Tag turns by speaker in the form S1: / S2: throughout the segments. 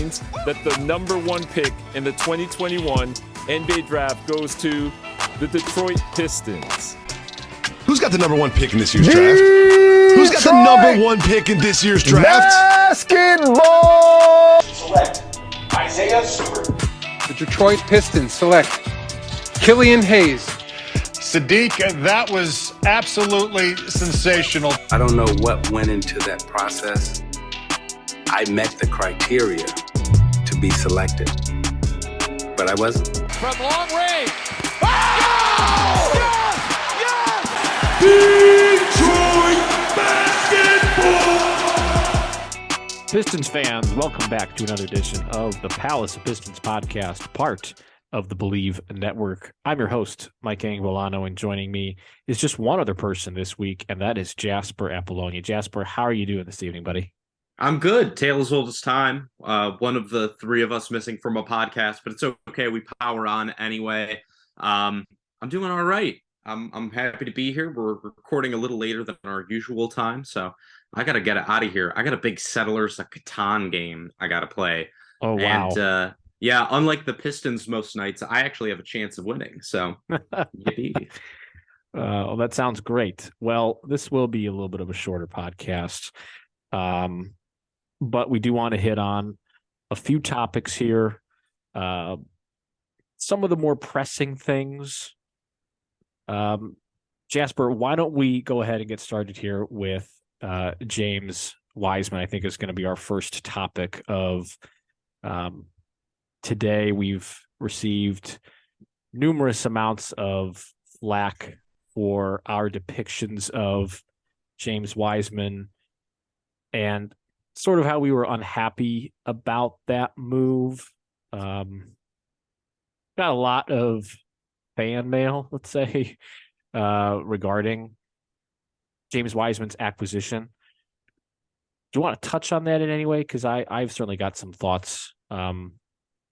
S1: means that the number one pick in the 2021 NBA draft goes to the Detroit Pistons.
S2: Who's got the number one pick in this year's draft? Who's got the number one pick in this year's draft?
S3: Basketball!
S4: Select Isaiah Stewart.
S5: The Detroit Pistons select Killian Hayes.
S6: Sadiq, that was absolutely sensational.
S7: I don't know what went into that process. I met the criteria to be selected, but I wasn't.
S8: From long range. Oh! Yes!
S9: Detroit basketball! Pistons fans, welcome back to another edition of the Palace of Pistons Podcast, part of the Believe Network. I'm your host, Mike Anguilano, and joining me is just one other person this week, and that is Jasper Apollonia. Jasper, how are you doing this evening, buddy?
S10: I'm good. Tale as old as time. One of the three of us missing from a podcast, but it's okay. We power on anyway. I'm doing all right. I'm happy to be here. We're recording a little later than our usual time, so I got to get out of here. I got a big Settlers of Catan game I got to play.
S9: Oh, wow.
S10: And, yeah, unlike the Pistons most nights, I actually have a chance of winning, so yippee.
S9: Well, that sounds great. Well, this will be a little bit of a shorter podcast, but we do want to hit on a few topics here. Some of the more pressing things. Jasper, why don't we go ahead and get started here with James Wiseman? I think is going to be our first topic of today. We've received numerous amounts of flack for our depictions of James Wiseman and sort of how we were unhappy about that move. Got a lot of fan mail, let's say, regarding James Wiseman's acquisition. Do you want to touch on that in any way? Because I've certainly got some thoughts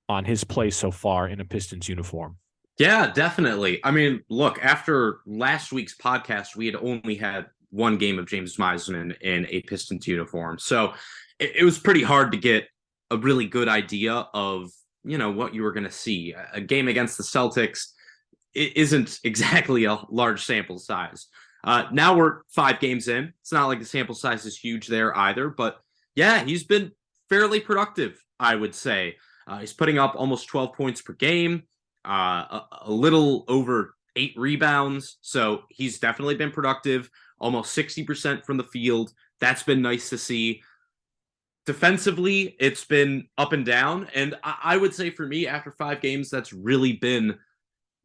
S9: on his play so far in a Pistons uniform.
S10: Yeah, definitely. I mean, look, after last week's podcast, we had only had one game of James Wiseman in a Pistons uniform. So it was pretty hard to get a really good idea of, what you were going to see. A game against the Celtics isn't exactly a large sample size. Now we're 5 games in. It's not like the sample size is huge there either. But yeah, he's been fairly productive, I would say. He's putting up almost 12 points per game, a little over 8 rebounds. So he's definitely been productive, almost 60% from the field. That's been nice to see. Defensively, it's been up and down. And I would say for me, after 5 games, that's really been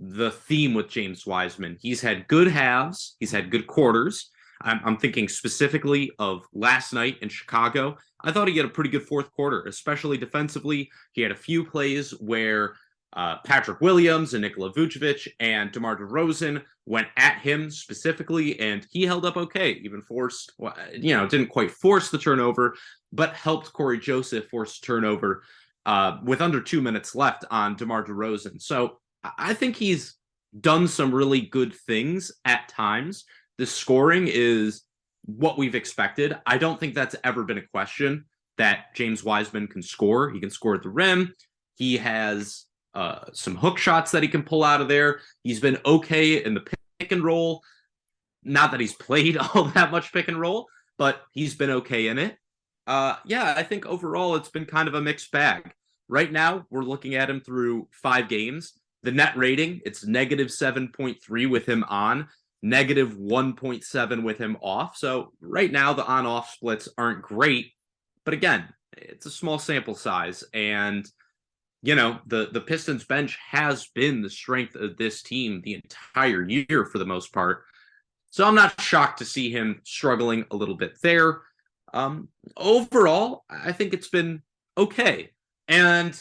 S10: the theme with James Wiseman. He's had good halves. He's had good quarters. I'm thinking specifically of last night in Chicago. I thought he had a pretty good fourth quarter, especially defensively. He had a few plays where Patrick Williams and Nikola Vucevic and DeMar DeRozan went at him specifically, and he held up okay. Even forced, didn't quite force the turnover, but helped Corey Joseph force a turnover with under 2 minutes left on DeMar DeRozan. So I think he's done some really good things at times. The scoring is what we've expected. I don't think that's ever been a question that James Wiseman can score. He can score at the rim. He has some hook shots that he can pull out of there. He's been okay in the pick and roll. Not that he's played all that much pick and roll, but he's been okay in it. I think overall it's been kind of a mixed bag. Right now, we're looking at him through 5 games. The net rating, it's negative 7.3 with him on, negative 1.7 with him off. So right now the on-off splits aren't great, but again, it's a small sample size. And, the Pistons bench has been the strength of this team the entire year for the most part. So I'm not shocked to see him struggling a little bit there. Overall, I think it's been okay. And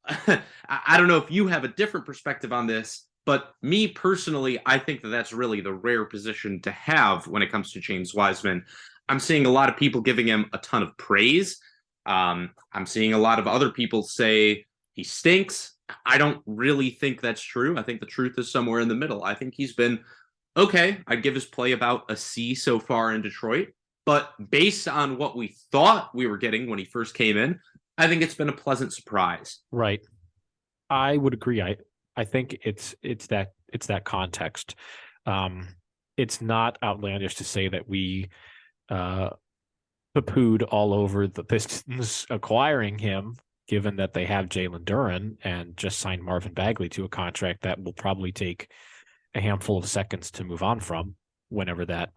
S10: I don't know if you have a different perspective on this, but me personally, I think that that's really the rare position to have when it comes to James Wiseman. I'm seeing a lot of people giving him a ton of praise. I'm seeing a lot of other people say he stinks. I don't really think that's true. I think the truth is somewhere in the middle. I think he's been okay. I'd give his play about a C so far in Detroit. But based on what we thought we were getting when he first came in, I think it's been a pleasant surprise.
S9: Right. I would agree. I think it's that context. It's not outlandish to say that we poo-pooed all over the Pistons acquiring him, given that they have Jalen Duren and just signed Marvin Bagley to a contract that will probably take a handful of seconds to move on from whenever that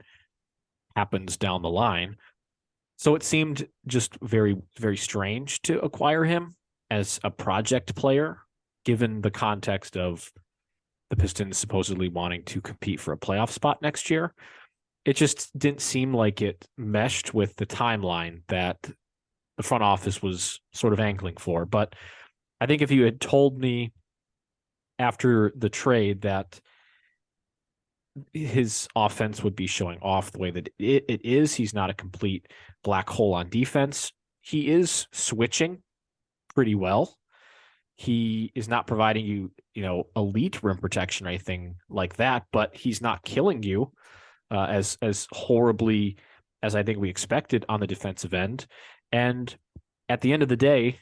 S9: happens down the line. So it seemed just very, very strange to acquire him as a project player, given the context of the Pistons supposedly wanting to compete for a playoff spot next year. It just didn't seem like it meshed with the timeline that the front office was sort of angling for. But I think if you had told me after the trade that his offense would be showing off the way that it is, he's not a complete black hole on defense. He is switching pretty well. He is not providing you, elite rim protection or anything like that, but he's not killing you as horribly as I think we expected on the defensive end. And at the end of the day,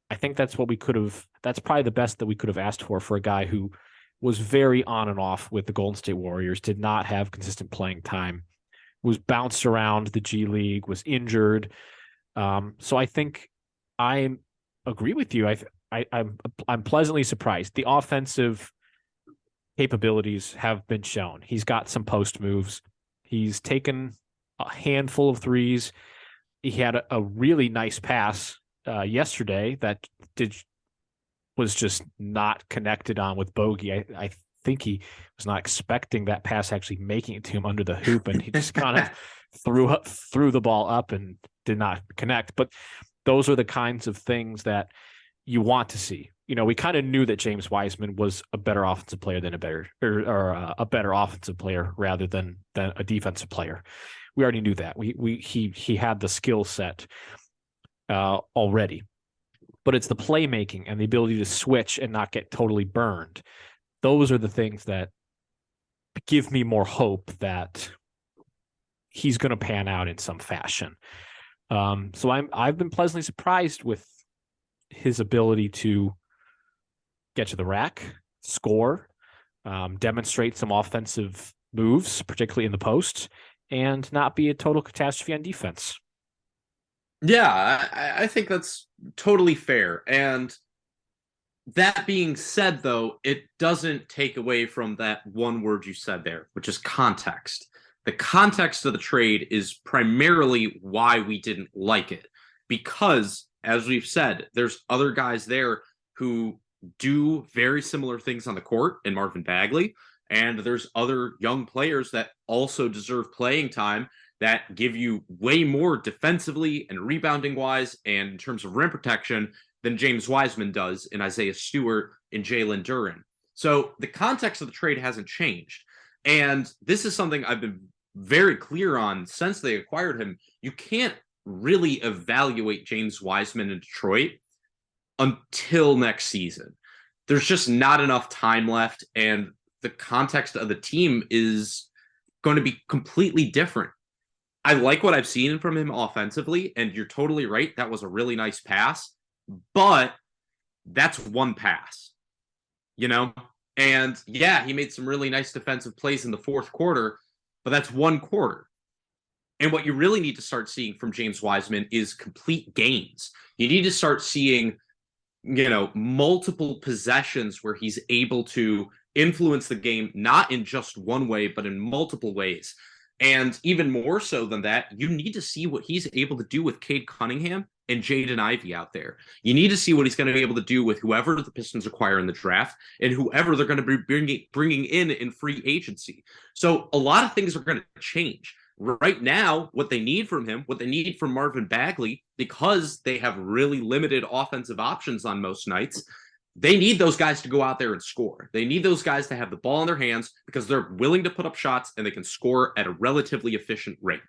S9: I think that's probably the best that we could have asked for a guy who was very on and off with the Golden State Warriors, did not have consistent playing time, was bounced around the G League, was injured. So I think I agree with you. I'm pleasantly surprised. The offensive capabilities have been shown. He's got some post moves. He's taken a handful of threes. He had a really nice pass yesterday that was just not connected on with Bogey. I think he was not expecting that pass actually making it to him under the hoop, and he just kind of threw the ball up and did not connect. But those are the kinds of things that you want to see. We kind of knew that James Wiseman was a better offensive player than a better offensive player rather than a defensive player. We already knew that. He had the skill set already. But it's the playmaking and the ability to switch and not get totally burned. Those are the things that give me more hope that he's going to pan out in some fashion. So I've been pleasantly surprised with his ability to get to the rack, score, demonstrate some offensive moves, particularly in the post, and not be a total catastrophe on defense.
S10: Yeah, I think that's totally fair. And that being said, though, it doesn't take away from that one word you said there, which is context. The context of the trade is primarily why we didn't like it. Because, as we've said, there's other guys there who do very similar things on the court in Marvin Bagley. And there's other young players that also deserve playing time that give you way more defensively and rebounding wise and in terms of rim protection than James Wiseman does in Isaiah Stewart and Jalen Duren. So the context of the trade hasn't changed. And this is something I've been very clear on since they acquired him. You can't really evaluate James Wiseman in Detroit until next season. There's just not enough time left, and the context of the team is going to be completely different. I like what I've seen from him offensively, and you're totally right. That was a really nice pass, but that's one pass, And yeah, he made some really nice defensive plays in the fourth quarter, but that's one quarter. And what you really need to start seeing from James Wiseman is complete gains. You need to start seeing, multiple possessions where he's able to influence the game, not in just one way, but in multiple ways. And even more so than that, you need to see what he's able to do with Cade Cunningham and Jaden Ivey out there. You need to see what he's going to be able to do with whoever the Pistons acquire in the draft and whoever they're going to be bringing in free agency. So a lot of things are going to change. Right now, what they need from him, what they need from Marvin Bagley, because they have really limited offensive options on most nights, they need those guys to go out there and score. They need those guys to have the ball in their hands because they're willing to put up shots and they can score at a relatively efficient rate.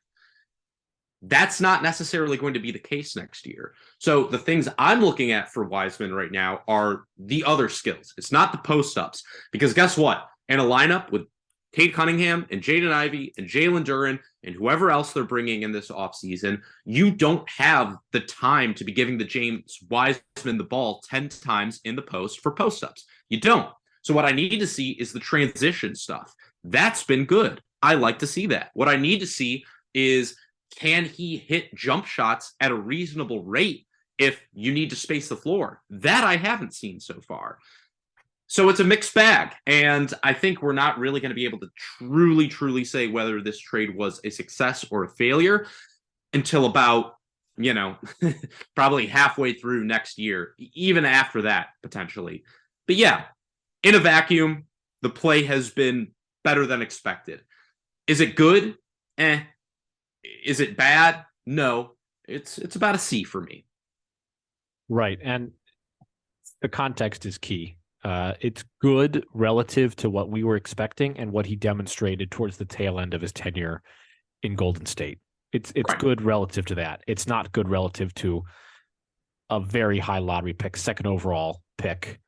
S10: That's not necessarily going to be the case next year. So the things I'm looking at for Wiseman right now are the other skills. It's not the post-ups, because guess what? In a lineup with Cade Cunningham and Jaden Ivey and Jalen Duren and whoever else they're bringing in this offseason, you don't have the time to be giving the James Wiseman the ball 10 times in the post for post-ups. You don't. So what I need to see is the transition stuff. That's been good. I like to see that. What I need to see is, can he hit jump shots at a reasonable rate if you need to space the floor? That I haven't seen so far. So it's a mixed bag, and I think we're not really going to be able to truly say whether this trade was a success or a failure until about, probably halfway through next year, even after that, potentially. But yeah, in a vacuum, the play has been better than expected. Is it good? Is it bad? No. It's about a C for me.
S9: Right, and the context is key. It's good relative to what we were expecting and what he demonstrated towards the tail end of his tenure in Golden State. It's
S10: right.
S9: Good relative to that. It's not good relative to a very high lottery pick, second overall pick,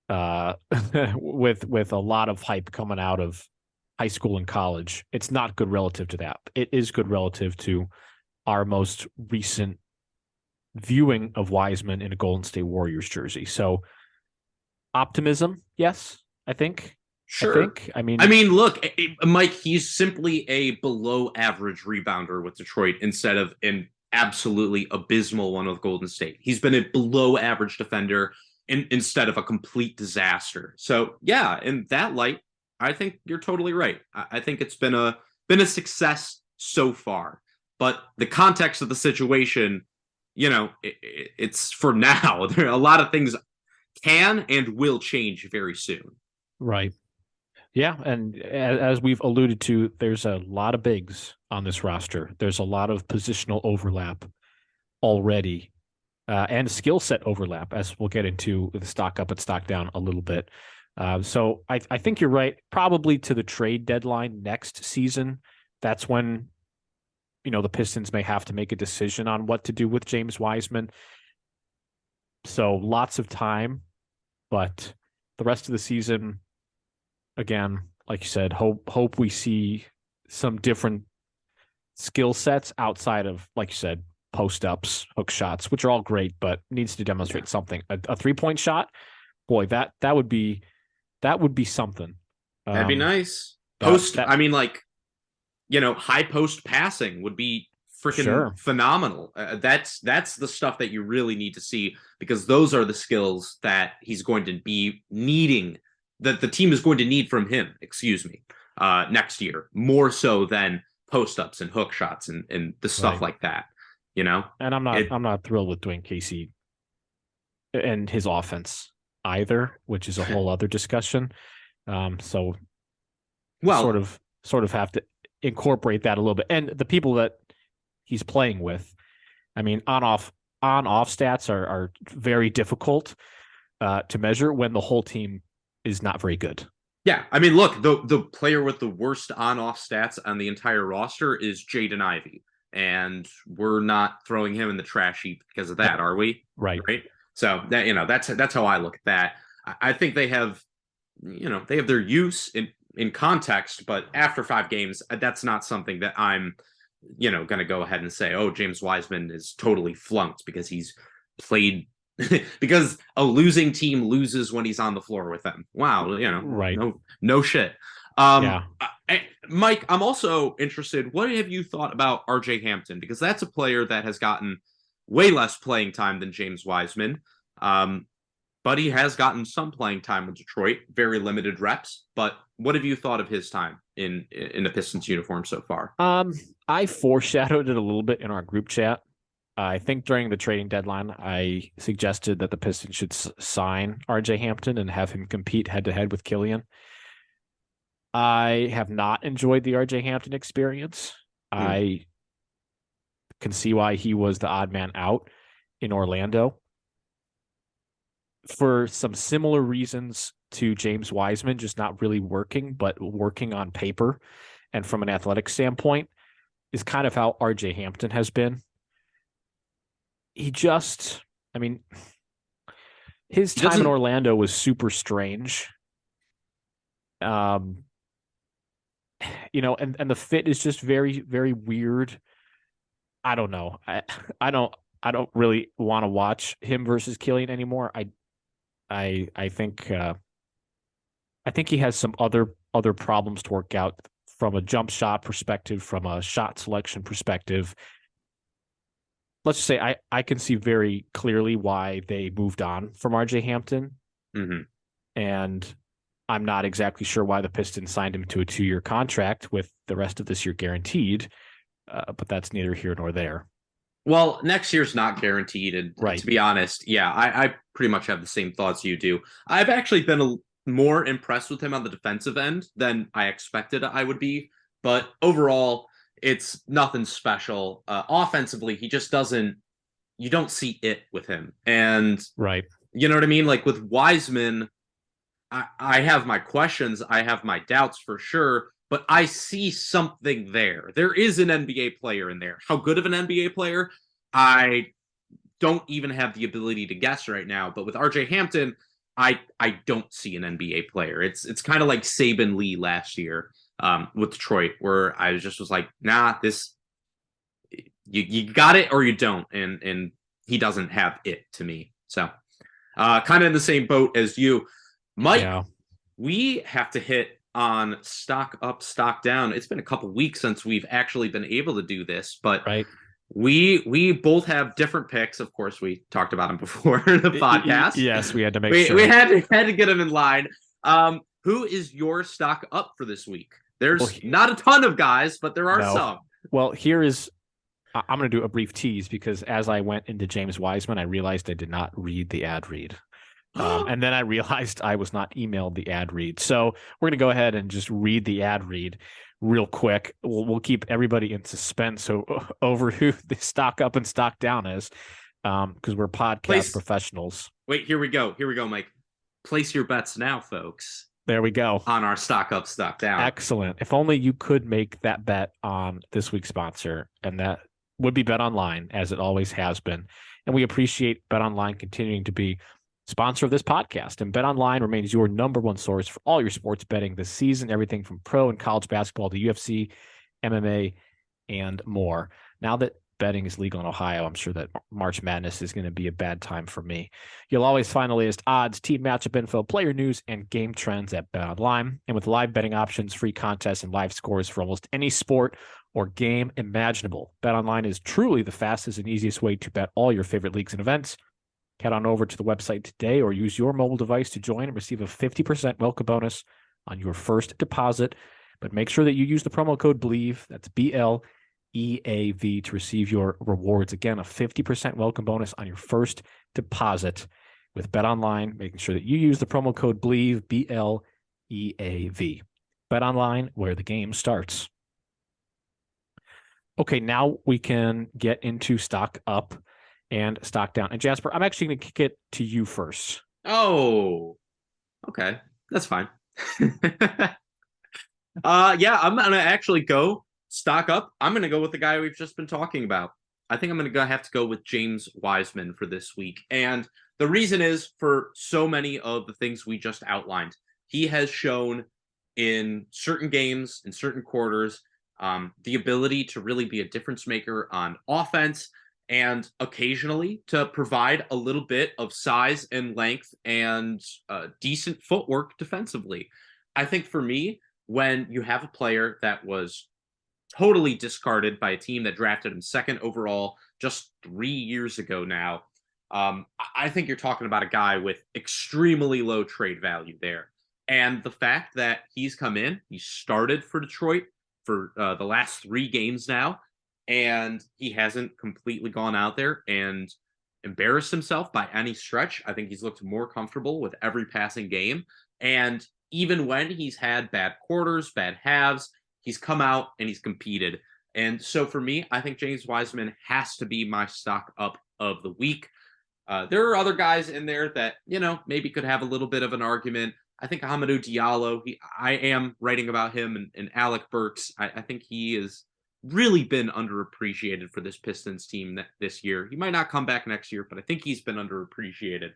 S9: with a lot of hype coming out of high school and college. It's not good relative to that. It is good relative to our most recent viewing of Wiseman in a Golden State Warriors jersey. So optimism, yes, I think.
S10: Sure. I mean, look, Mike, he's simply a below average rebounder with Detroit instead of an absolutely abysmal one with Golden State. He's been a below average defender instead of a complete disaster. So yeah, in that light, I think you're totally right. I think it's been a success so far, but the context of the situation, it's for now. There are a lot of things can and will change very soon.
S9: Right. Yeah, and as we've alluded to, there's a lot of bigs on this roster. There's a lot of positional overlap already, and skill set overlap, as we'll get into with stock up and stock down a little bit. So I think you're right. Probably to the trade deadline next season, that's when the Pistons may have to make a decision on what to do with James Wiseman. So lots of time, but the rest of the season, again, like you said, hope we see some different skill sets outside of, like you said, post-ups, hook shots, which are all great, but needs to demonstrate something. A three-point shot, boy, that would be something.
S10: That'd be nice. High post passing would be freaking phenomenal. That's the stuff that you really need to see, because those are the skills that he's going to be needing, that the team is going to need from him, next year, more so than post-ups and hook shots and the stuff like that, And
S9: I'm not thrilled with Dwayne Casey and his offense either, which is a whole other discussion. So sort of have to incorporate that a little bit. And the people that he's playing with, I mean, on-off stats are very difficult to measure when the whole team is not very good.
S10: Yeah, I mean, look, the player with the worst on-off stats on the entire roster is Jaden Ivey, and we're not throwing him in the trash heap because of that, are we?
S9: Right.
S10: So that that's how I look at that. I think they have their use in context, but after 5 games, that's not something that I'm going to go ahead and say, oh, James Wiseman is totally flunked because he's played. Because a losing team loses when he's on the floor with them. Wow,
S9: right?
S10: No shit. Mike, I'm also interested. What have you thought about RJ Hampton? Because that's a player that has gotten way less playing time than James Wiseman, but he has gotten some playing time with Detroit, very limited reps. But what have you thought of his time in the Pistons uniform so far?
S9: I foreshadowed it a little bit in our group chat. I think during the trading deadline, I suggested that the Pistons should sign RJ Hampton and have him compete head-to-head with Killian. I have not enjoyed the RJ Hampton experience. I can see why he was the odd man out in Orlando. For some similar reasons to James Wiseman, just not really working, but working on paper and from an athletic standpoint is kind of how RJ Hampton has been. His time in Orlando was super strange. and the fit is just very, very weird. I don't know. I don't really want to watch him versus Killian anymore. I think he has some other problems to work out from a jump shot perspective, from a shot selection perspective. Let's just say I can see very clearly why they moved on from RJ Hampton.
S10: Mm-hmm.
S9: And I'm not exactly sure why the Pistons signed him to a 2-year contract with the rest of this year guaranteed, but that's neither here nor there.
S10: Well, next year's not guaranteed, and
S9: right.
S10: To be honest, yeah, I pretty much have the same thoughts you do. I've actually been more impressed with him on the defensive end than I expected I would be, but overall, it's nothing special. Offensively, he just you don't see it with him. And
S9: right.
S10: You know what I mean? Like with Wiseman, I have my questions, I have my doubts for sure, but I see something there. There is an NBA player in there. How good of an NBA player? I don't even have the ability to guess right now, but with RJ Hampton, I don't see an NBA player. It's kind of like Saban Lee last year with Detroit, where I was like, nah, this you got it or you don't, and he doesn't have it to me. So kind of in the same boat as you, Mike. Yeah. We have to hit on stock up, stock down. It's been a couple weeks since we've actually been able to do this, but
S9: right.
S10: We both have different picks. Of course, we talked about them before the podcast.
S9: Yes, we had to make sure.
S10: We had to get them in line. Who is your stock up for this week? There's not a ton of guys, but there are some.
S9: Well, I'm going to do a brief tease because as I went into James Wiseman, I realized I did not read the ad read. And then I realized I was not emailed the ad read. So we're going to go ahead and just read the ad read real quick. We'll keep everybody in suspense over who the stock up and stock down is, because we're podcast professionals.
S10: Wait, here we go, Mike. Place your bets now, folks.
S9: There we go.
S10: On our stock up, stock down.
S9: Excellent. If only you could make that bet on this week's sponsor, and that would be BetOnline, as it always has been. And we appreciate BetOnline continuing to be sponsor of this podcast. And BetOnline remains your number one source for all your sports betting this season, everything from pro and college basketball to UFC, MMA, and more. Now that betting is legal in Ohio, I'm sure that March Madness is going to be a bad time for me. You'll always find the latest odds, team matchup info, player news, and game trends at BetOnline. And with live betting options, free contests, and live scores for almost any sport or game imaginable, BetOnline is truly the fastest and easiest way to bet all your favorite leagues and events. Head on over to the website today or use your mobile device to join and receive a 50% welcome bonus on your first deposit. But make sure that you use the promo code BLEAV, that's BLEAV, to receive your rewards. Again, a 50% welcome bonus on your first deposit with BetOnline, making sure that you use the promo code BLEAV, BLEAV. BetOnline, where the game starts. Okay, now we can get into stock up and stock down. And Jasper, I'm actually going to kick it to you first.
S10: Oh, okay. That's fine. Yeah, I'm going to actually go stock up. I'm going to go with the guy we've just been talking about. I think I'm going to have to go with James Wiseman for this week. And the reason is for so many of the things we just outlined. He has shown in certain games, in certain quarters, the ability to really be a difference maker on offense, and occasionally to provide a little bit of size and length and decent footwork defensively. I think for me, when you have a player that was totally discarded by a team that drafted him second overall just 3 years ago now, I think you're talking about a guy with extremely low trade value there. And the fact that he's come in, he started for Detroit for the last 3 games now, and he hasn't completely gone out there and embarrassed himself by any stretch. I think he's looked more comfortable with every passing game. And even when he's had bad quarters, bad halves, he's come out and he's competed. And so for me, I think James Wiseman has to be my stock up of the week. There are other guys in there that, maybe could have a little bit of an argument. I think Hamidou Diallo, I am writing about him, and Alec Burks. I think he has really been underappreciated for this Pistons team this year. He might not come back next year, but I think he's been underappreciated.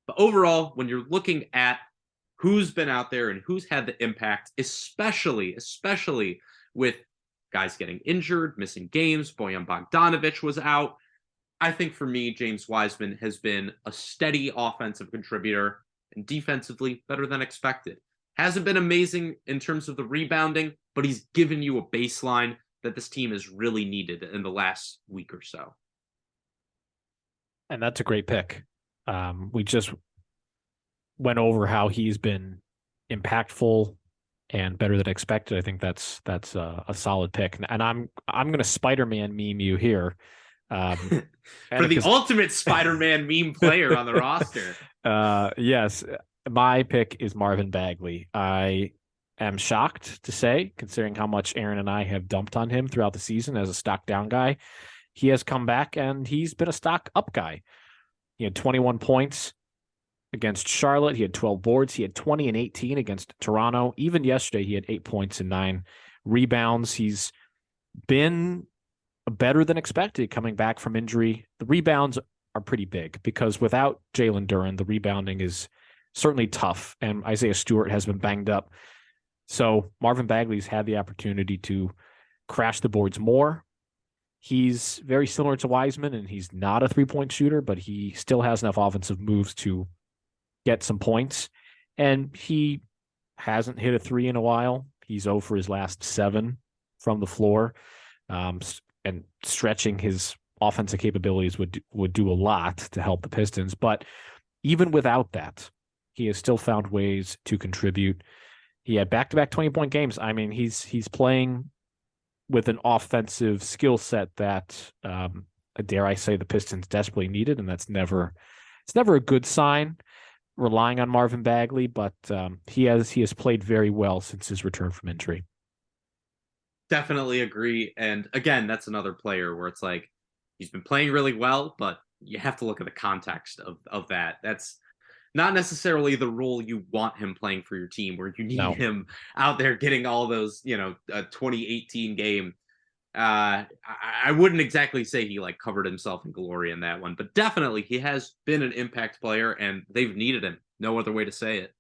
S10: But overall, when you're looking at who's been out there and who's had the impact, especially with guys getting injured, missing games. Bojan Bogdanovic was out. I think for me, James Wiseman has been a steady offensive contributor and defensively better than expected. Hasn't been amazing in terms of the rebounding, but he's given you a baseline that this team has really needed in the last week or so.
S9: And that's a great pick. We just went over how he's been impactful and better than expected. I think that's a solid pick. And I'm going to Spider-Man meme you here.
S10: For the ultimate Spider-Man meme player on the roster.
S9: Yes, my pick is Marvin Bagley. I am shocked to say, considering how much Aaron and I have dumped on him throughout the season as a stock down guy. He has come back and he's been a stock up guy. He had 21 points against Charlotte. He had 12 boards. He had 20 and 18 against Toronto. Even yesterday, he had 8 points and 9 rebounds. He's been better than expected coming back from injury. The rebounds are pretty big because without Jalen Duren, the rebounding is certainly tough, and Isaiah Stewart has been banged up. So Marvin Bagley's had the opportunity to crash the boards more. He's very similar to Wiseman, and he's not a three-point shooter, but he still has enough offensive moves to get some points. And he hasn't hit a three in a while. He's 0 for his last 7 from the floor. And stretching his offensive capabilities would do a lot to help the Pistons. But even without that, he has still found ways to contribute. He had back-to-back 20-point games. I mean, he's playing with an offensive skill set that, dare I say, the Pistons desperately needed, and it's never a good sign relying on Marvin Bagley, but he has played very well since his return from injury.
S10: Definitely agree. And again, that's another player where it's like he's been playing really well, but you have to look at the context of that. That's not necessarily the role you want him playing for your team, where you need him out there getting all those, a 2018 game. I wouldn't exactly say he like covered himself in glory in that one, but definitely he has been an impact player and they've needed him. No other way to say it.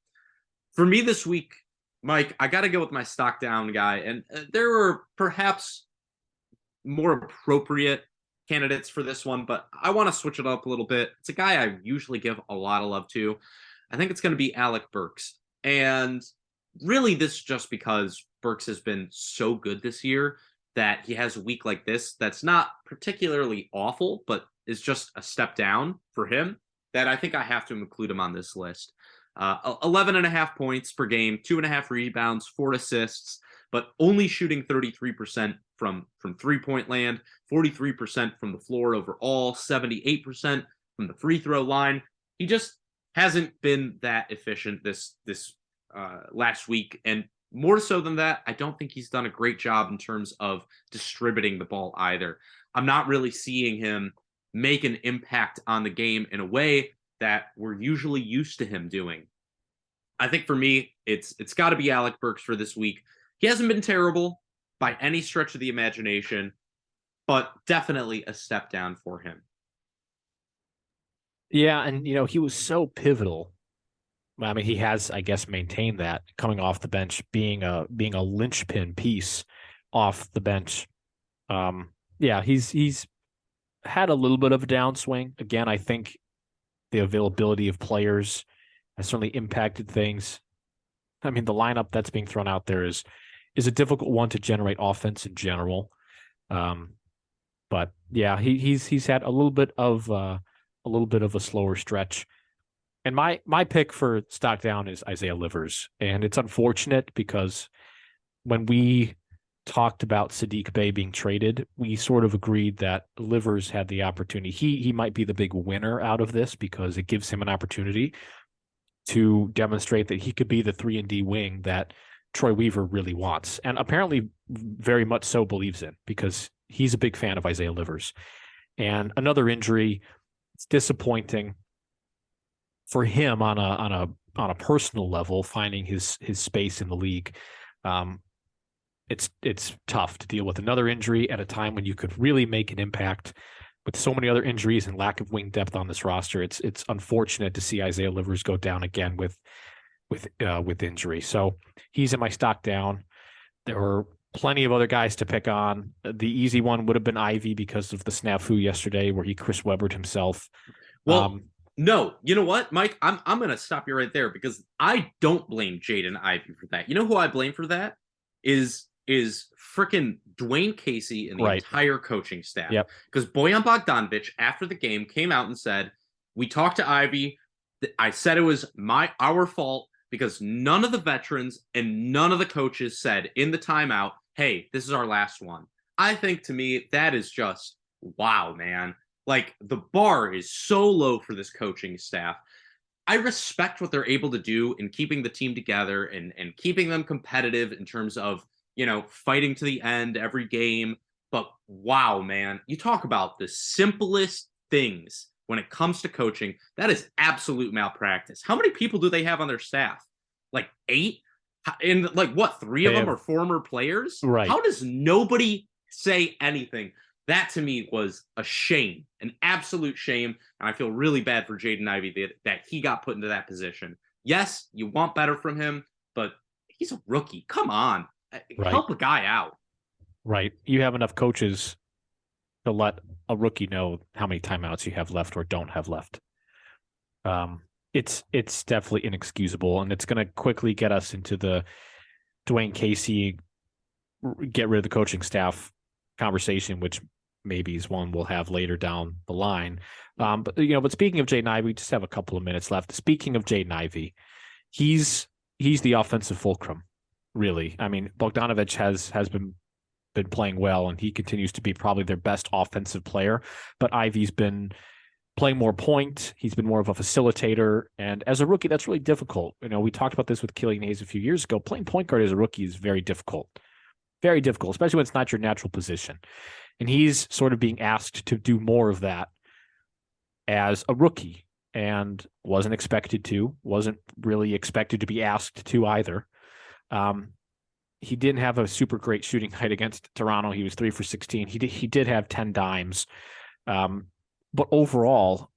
S10: For me this week, Mike, I got to go with my stock down guy, and there were perhaps more appropriate candidates for this one, but I want to switch it up a little bit. It's a guy I usually give a lot of love to. I think it's going to be Alec Burks, and really this just because Burks has been so good this year that he has a week like this that's not particularly awful, but is just a step down for him, that I think I have to include him on this list. 11.5 points per game, 2.5 rebounds, 4 assists, but only shooting 33% from three-point land, 43% from the floor overall, 78% from the free throw line. He just hasn't been that efficient this last week, and more so than that, I don't think he's done a great job in terms of distributing the ball either. I'm not really seeing him make an impact on the game in a way that we're usually used to him doing. I think for me, it's got to be Alec Burks for this week. He hasn't been terrible by any stretch of the imagination, but definitely a step down for him.
S9: Yeah, and he was so pivotal. I mean, he has, I guess, maintained that coming off the bench, being a linchpin piece off the bench. Yeah, he's had a little bit of a downswing. Again, I think the availability of players has certainly impacted things. I mean, the lineup that's being thrown out there is a difficult one to generate offense in general. But yeah, he's had a little bit of a slower stretch. And my pick for stock down is Isaiah Livers, and it's unfortunate because when we talked about Saddiq Bey being traded, we sort of agreed that Livers had the opportunity. He might be the big winner out of this because it gives him an opportunity to demonstrate that he could be the 3-and-D wing that Troy Weaver really wants, and apparently very much so believes in, because he's a big fan of Isaiah Livers. And another injury, it's disappointing for him on a personal level, finding his space in the league. It's tough to deal with another injury at a time when you could really make an impact. With so many other injuries and lack of wing depth on this roster, it's unfortunate to see Isaiah Livers go down again with with injury. So he's in my stock down. There were plenty of other guys to pick on. The easy one would have been Ivy because of the snafu yesterday where he Chris Webbered himself.
S10: Well, no, you know what, Mike? I'm going to stop you right there because I don't blame Jaden Ivey for that. You know who I blame for that is frickin' Dwayne Casey and the entire coaching staff.
S9: Yep.
S10: Because Bojan Bogdanovic, after the game, came out and said, we talked to Ivy. I said it was our fault because none of the veterans and none of the coaches said in the timeout, hey, this is our last one. I think to me, that is just, wow, man. Like, the bar is so low for this coaching staff. I respect what they're able to do in keeping the team together and keeping them competitive in terms of, fighting to the end every game. But wow, man, you talk about the simplest things when it comes to coaching. That is absolute malpractice. How many people do they have on their staff? Like 8? And like what, 3 of them are former players?
S9: Right.
S10: How does nobody say anything? That to me was a shame, an absolute shame. And I feel really bad for Jaden Ivey that he got put into that position. Yes, you want better from him, but he's a rookie. Come on.
S9: Right.
S10: Help a guy out.
S9: Right. You have enough coaches to let a rookie know how many timeouts you have left or don't have left. It's definitely inexcusable, and it's going to quickly get us into the Dwayne Casey get rid of the coaching staff conversation, which maybe is one we'll have later down the line. But speaking of Jaden Ivey, we just have a couple of minutes left. Speaking of Jaden Ivey, he's the offensive fulcrum, really. I mean, Bogdanovic has been playing well, and he continues to be probably their best offensive player. But Ivey's been playing more point. He's been more of a facilitator. And as a rookie, that's really difficult. We talked about this with Killian Hayes a few years ago. Playing point guard as a rookie is very difficult. Very difficult, especially when it's not your natural position. And he's sort of being asked to do more of that as a rookie and wasn't really expected to be asked to either. He didn't have a super great shooting night against Toronto. He was 3 for 16. He did have 10 dimes. But overall,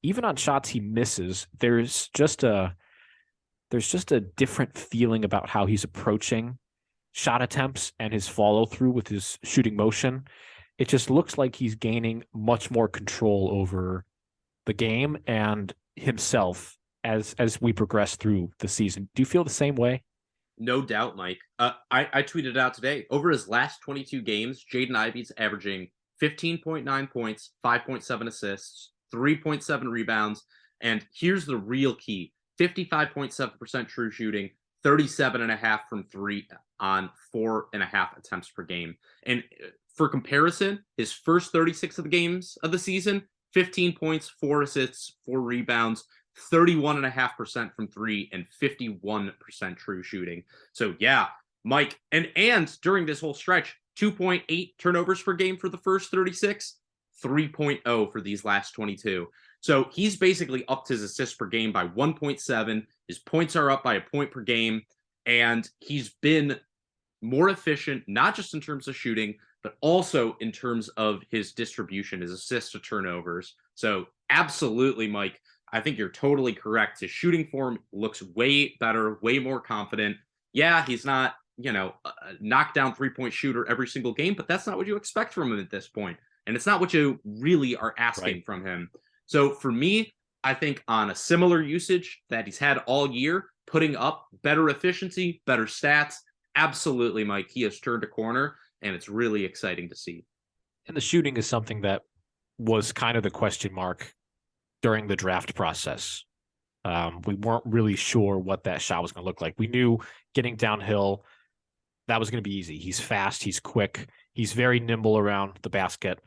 S9: even on shots he misses, there's just a different feeling about how he's approaching shot attempts and his follow through with his shooting motion. It just looks like he's gaining much more control over the game and himself as we progress through the season. Do you feel the same way?
S10: No doubt, Mike. I tweeted out today, over his last 22 games, Jaden Ivey's averaging 15.9 points, 5.7 assists, 3.7 rebounds. And here's the real key: 55.7% true shooting, 37.5 from 3 on 4.5 attempts per game. And for comparison, his first 36 of the games of the season, 15 points, 4 assists, 4 rebounds, 31.5% from 3, and 51% true shooting. So yeah, Mike, and during this whole stretch, 2.8 turnovers per game for the first 36, 3.0 for these last 22. So he's basically upped his assists per game by 1.7. His points are up by a point per game, and he's been more efficient, not just in terms of shooting, but also in terms of his distribution, his assists to turnovers. So absolutely, Mike, I think you're totally correct. His shooting form looks way better, way more confident. Yeah, he's not, a knockdown 3-point shooter every single game, but that's not what you expect from him at this point. And it's not what you really are asking from him. So for me, I think on a similar usage that he's had all year, putting up better efficiency, better stats, absolutely, Mike, he has turned a corner, and it's really exciting to see.
S9: And the shooting is something that was kind of the question mark during the draft process. We weren't really sure what that shot was going to look like. We knew getting downhill, that was going to be easy. He's fast, he's quick, he's very nimble around the basket.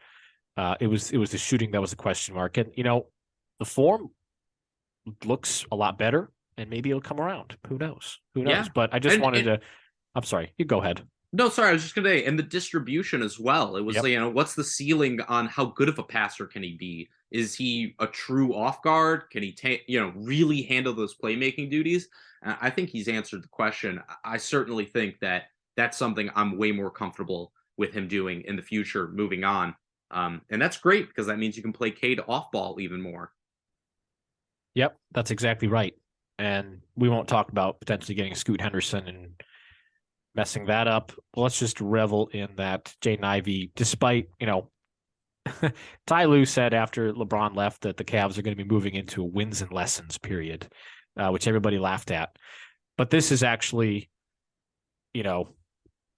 S9: It was the shooting that was the question mark. And, the form looks a lot better, and maybe it'll come around. Who knows?
S10: Yeah.
S9: But I just wanted to... I'm sorry. You go ahead.
S10: No, sorry. I was just going to say, and the distribution as well. It was, what's the ceiling on how good of a passer can he be? Is he a true off guard? Can he, really handle those playmaking duties? I think he's answered the question. I certainly think that that's something I'm way more comfortable with him doing in the future, moving on. And that's great because that means you can play Cade off ball even more.
S9: Yep, that's exactly right. and we won't talk about potentially getting Scoot Henderson and messing that up. Let's just revel in that Jaden Ivey, despite, Ty Lue said after LeBron left that the Cavs are going to be moving into a wins and lessons period, which everybody laughed at. But this is actually, a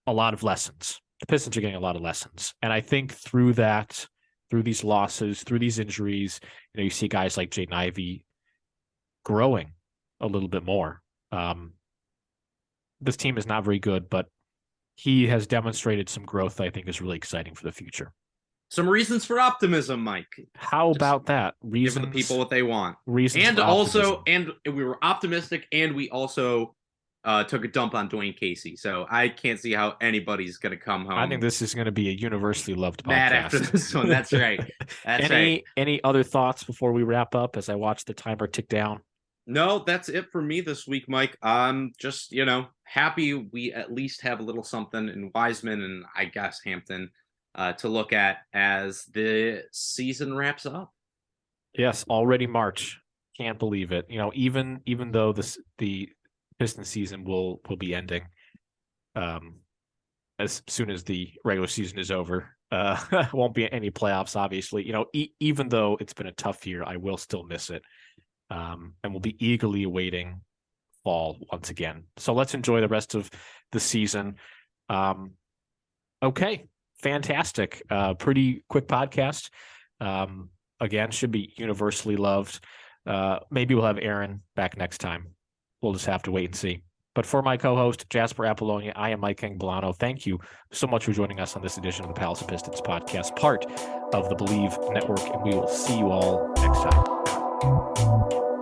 S9: lot of lessons. The Pistons are getting a lot of lessons. And I think through that, through these losses, through these injuries, you see guys like Jaden Ivey growing a little bit more. This team is not very good, but he has demonstrated some growth that I think is really exciting for the future.
S10: Some reasons for optimism, Mike.
S9: How about that?
S10: Giving the people what they want.
S9: Reasons
S10: and
S9: for
S10: also,
S9: optimism.
S10: and we were optimistic, and we also took a dump on Dwayne Casey. So I can't see how anybody's going to come home.
S9: I think this is going to be a universally loved podcast.
S10: Mad after this one. That's right. That's right.
S9: Any other thoughts before we wrap up as I watch the timer tick down?
S10: No, that's it for me this week, Mike. I'm just, happy we at least have a little something in Wiseman and I guess Hampton to look at as the season wraps up.
S9: Yes, already March. Can't believe it. Even though the Pistons season will be ending as soon as the regular season is over. Won't be any playoffs, obviously. Even though it's been a tough year, I will still miss it. And we'll be eagerly awaiting fall once again. So let's enjoy the rest of the season. Okay, fantastic. Pretty quick podcast. Again, should be universally loved. Maybe we'll have Aaron back next time. We'll just have to wait and see. But for my co-host, Jasper Apollonia, I am Mike Anguilano. Thank you so much for joining us on this edition of the Palace of Pistons podcast, part of the Believe Network, and we will see you all next time.